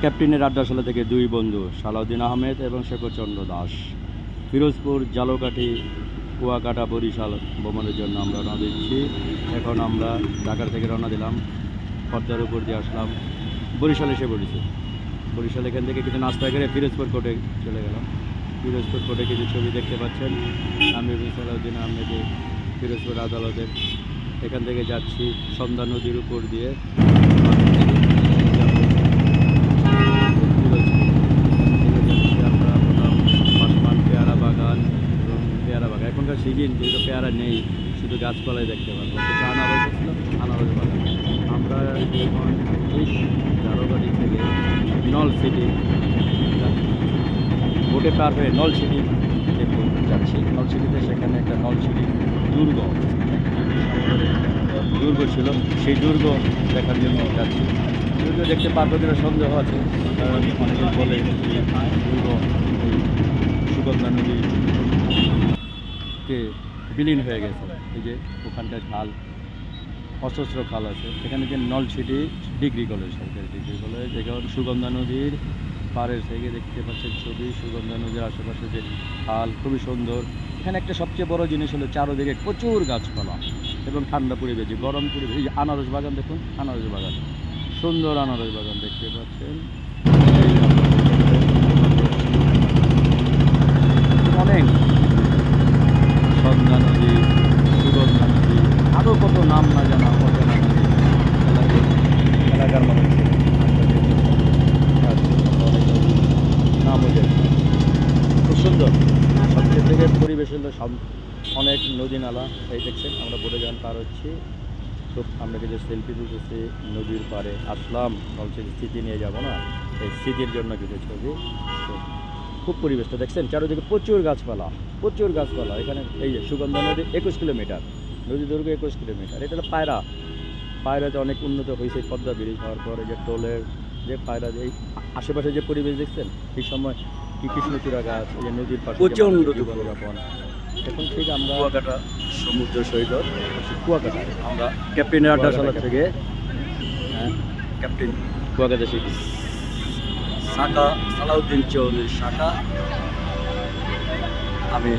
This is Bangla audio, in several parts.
ক্যাপ্টেনের আড্ডাশালা থেকে দুই বন্ধু সালাউদ্দিন আহমেদ এবং শেখরচন্দ্র দাস ফিরোজপুর জালকাঠি কুয়াকাটা বরিশাল ভ্রমণের জন্য আমরা রওনা দিচ্ছি। এখন আমরা ঢাকার থেকে রওনা দিলাম, পদ্মার উপর দিয়ে আসলাম, বরিশাল এসে পড়েছি। বরিশাল এখান থেকে কিছু নাস্তা করে ফিরোজপুর কোর্টে চলে গেলাম। ফিরোজপুর কোর্টে কিছু ছবি দেখতে পাচ্ছেন। আমি সালাউদ্দিন আহমেদের ফিরোজপুর আদালতের এখান থেকে যাচ্ছি সন্ধ্যা নদীর উপর দিয়ে এখনকার সিজন যেহেতু পেয়ারা নেই, শুধু গাছপালাই দেখতে পারবো। কিছু আনারস ছিল, আনারস বাগান। আমরা এখন এই জারোবাড়ি থেকে নল সিটি বোটে পার হয়ে নল সিটি যাচ্ছি। নল সিটিতে সেখানে একটা নল সিটি দুর্গ ছিল, সেই দুর্গ দেখার জন্য যাচ্ছি। দুর্গ দেখতে পারবো কিনা সন্দেহ আছে, কারণ অনেকে বলে দুর্গ সুগন্ধা নদী বিলীন হয়ে গেছে। এই যে ওখানকার খাল, অজস্র খাল আছে। এখানে যে নলছিটি ডিগ্রি কলেজ, সরকারি ডিগ্রি কলেজ। এখন সুগন্ধা নদীর পাড়ের থেকে দেখতে পাচ্ছেন ছবি, সুগন্ধা নদীর আশেপাশে যে খাল খুবই সুন্দর। এখানে একটা সবচেয়ে বড় জিনিস হলো চারোদিকে প্রচুর গাছপালা এবং ঠান্ডা পরিবেশ, গরম পরিবেশ। এই যে আনারস বাগান দেখুন, আনারস বাগান, সুন্দর আনারস বাগান দেখতে পাচ্ছেন। অনেক সন্ধ্যা নদী, সুগন্ধা নদী, আরও কত নাম না জানা অজানা নদী এলাকার মানুষ নাম হয়ে যায়। খুব সুন্দর। সবচেয়ে থেকে পরিবেশ হলো অনেক নদী নালা। এই দেখছেন আমরা বোটে যান পার হচ্ছি। খুব আমরা কিছু সেলফি তুলতেছি নদীর পাড়ে। আসলাম নলছিটি স্মৃতি নিয়ে যাব না, এই স্মৃতির জন্য কিছু ছবি। খুব পরিবেশটা দেখছেন, চারিদিকে প্রচুর গাছপালা, প্রচুর গাছপালা। এখানে এই যে সুগন্ধা নদী 21 কিলোমিটার, নদী দৈর্ঘ্য 21 কিলোমিটার। এটা হলো পায়রাতে অনেক উন্নত হয়েছে পদ্মা ব্রিজ হওয়ার পরে। যে টোলের যে পায়রা, এই আশেপাশে যে পরিবেশ দেখছেন, এই সময় কি কৃষ্ণচূড়া গাছ, এই যে নদীর পাশে প্রচণ্ড জীবনযাপন। এখন ঠিক আমরা কুয়াকাটা সমুদ্র সৈকত, কুয়াকাটায় আমরা ক্যাপ্টেনের আড্ডাশালা থেকে ক্যাপ্টেন কুয়াকাটা শিখি শাখা সালাউদ্দিন চৌধুরীর শাখা। আমি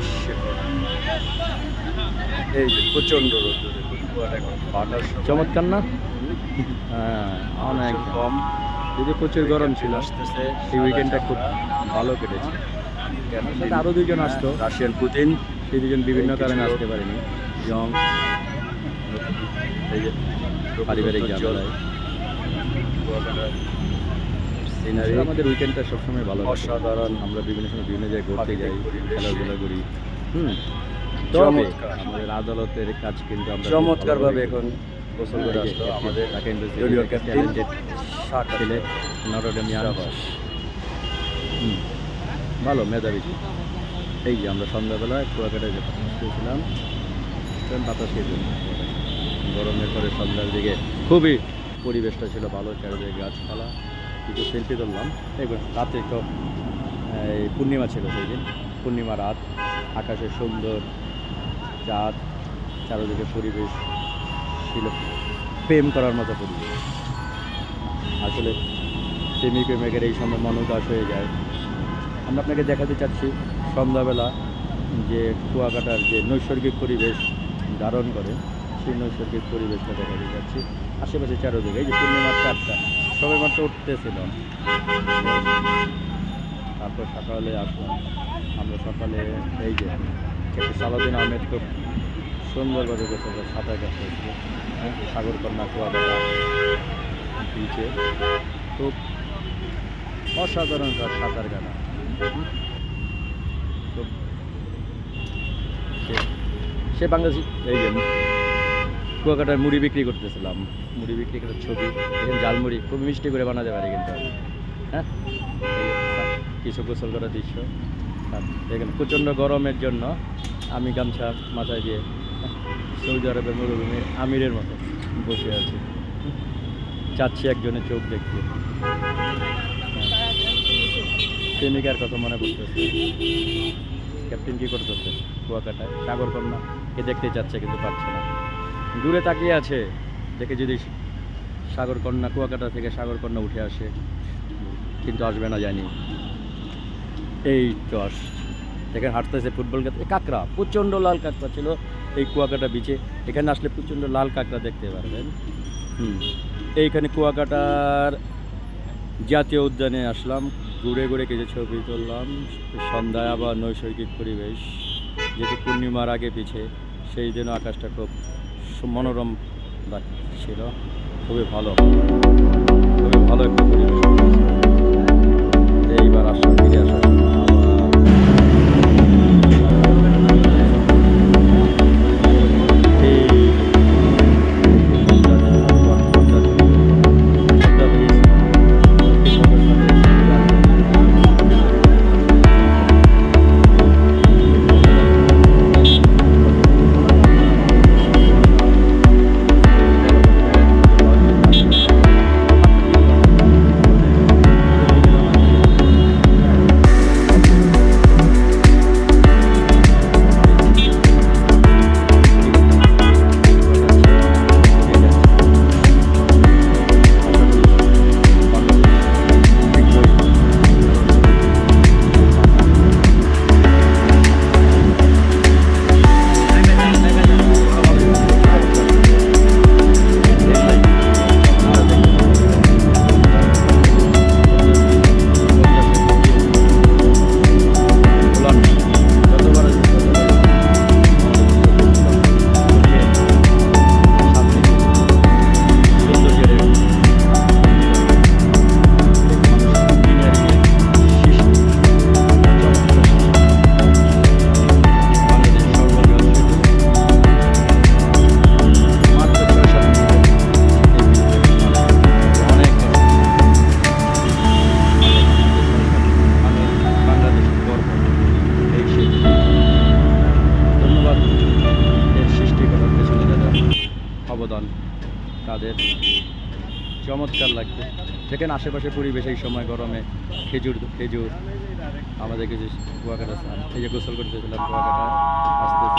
এই যে প্রচণ্ড রোদ, চমৎকার না? হ্যাঁ, অনেক কম, যদি প্রচুর গরম ছিল। আসতেছে এই উইকেন্ডটা খুব ভালো কেটেছে। আরও দুজন আসতো, রাশিয়ান পুতিন, সেই দুজন বিভিন্ন কারণে আসতে পারেনি। জং এই যে পারিবারিক ঝামেলায় সিনারি। আমাদের উইকেন্ডটা সবসময় ভালো, অসাধারণ। আমরা বিভিন্ন সময় বিভিন্ন জায়গায় ঘুরতে যাই, খেলাধুলা করি। তবে আমাদের আদালতের কাজ কিন্তু আমরা চমৎকারভাবে এখন গোসল করে আসলো আমাদের ছেলে নরডেমিয়ান, ভালো মেধাবী। এই যে আমরা সন্ধ্যাবেলায় কুয়াকাটায় যে ছিলাম, বাতাস খেয়েছি। গরমের পরে সন্ধ্যার দিকে খুবই পরিবেশটা ছিল ভালো, চারিদিকে গাছপালা। কিছু সেলফি তুললাম। দেখবেন রাতে তো এই পূর্ণিমা ছিল, সেই দিন পূর্ণিমা রাত, আকাশে সুন্দর চাঁদ, চারিদিকে পরিবেশ ছিল প্রেম করার মতো পরিবেশ। আসলে প্রেমের এই সময় মনোকাশ হয়ে যায়। আমরা আপনাকে দেখাতে চাচ্ছি সন্ধ্যাবেলা যে কুয়াকাটার যে নৈসর্গিক পরিবেশ ধারণ করে, সেই নৈসর্গিক পরিবেশটা দেখাতে যাচ্ছি। আশেপাশে চারোদিকে এই যে পূর্ণিমার চাঁদটা সবাই মাত্র উঠতেছিল। তারপর সকালে আসলাম আমরা, সকালে এই যে সালাউদ্দিন আহমেদ খুব সুন্দরভাবে গোসল সাঁতার কাটতে হয়েছিল সাগরকন্যা কুয়াকাটা বিচে। খুব অসাধারণ সাঁতার কাটা। খুব সে বাংলাদেশি এই যে কুয়াকাটার মুড়ি বিক্রি করতেছিলাম, মুড়ি বিক্রি করার ছবি। এখানে জালমুড়ি খুব মিষ্টি করে বানাতে পারি কিন্তু, হ্যাঁ। কিছু গোসল করার দৃশ্য। এখানে প্রচণ্ড গরমের জন্য আমি গামছা মাথায় দিয়ে সৌদি আরবের মরুভূমির আমিরের মতো বসে আছি, চাচ্ছি একজনের চোখ দেখতে। প্রেমিকার কথা মনে পড়তেছে। ক্যাপ্টেন কী করতেছে কুয়াকাটায়, সাগরকন্যাকে দেখতে চাচ্ছে কিন্তু পাচ্ছে না, দূরে তাকিয়ে আছে। দেখে যদি সাগরকন্যা, কুয়াকাটা থেকে সাগরকন্যা উঠে আসে, কিন্তু আসবে না জানি। এই তো দেখেন হাঁটতেছে ফুটবল কাঁকড়া, প্রচণ্ড লাল কাঁকড়া ছিল এই কুয়াকাটা বিচে। এখানে আসলে প্রচণ্ড লাল কাঁকড়া দেখতে পারবেন। এইখানে কুয়াকাটার জাতীয় উদ্যানে আসলাম, ঘুরে ঘুরে কিছু ছবি তুললাম। সন্ধ্যায় আবার নৈসর্গিক পরিবেশ, যেহেতু পূর্ণিমার আগে পিছে, সেই জন্য আকাশটা খুব মনোরম লাগছিল। খুবই ভালো, খুবই ভালো একটা পরিবেশ। এইবার আসলাম, ফিরে আসার জন্য অবদান তাদের চমৎকার লাগবে। দেখেন আশেপাশে পরিবেশ এই সময় গরমে খেজুর আমাদের কিছু কুয়াকাটা, এই যে গোসল করতেছিলাম কুয়াকাটা আসতে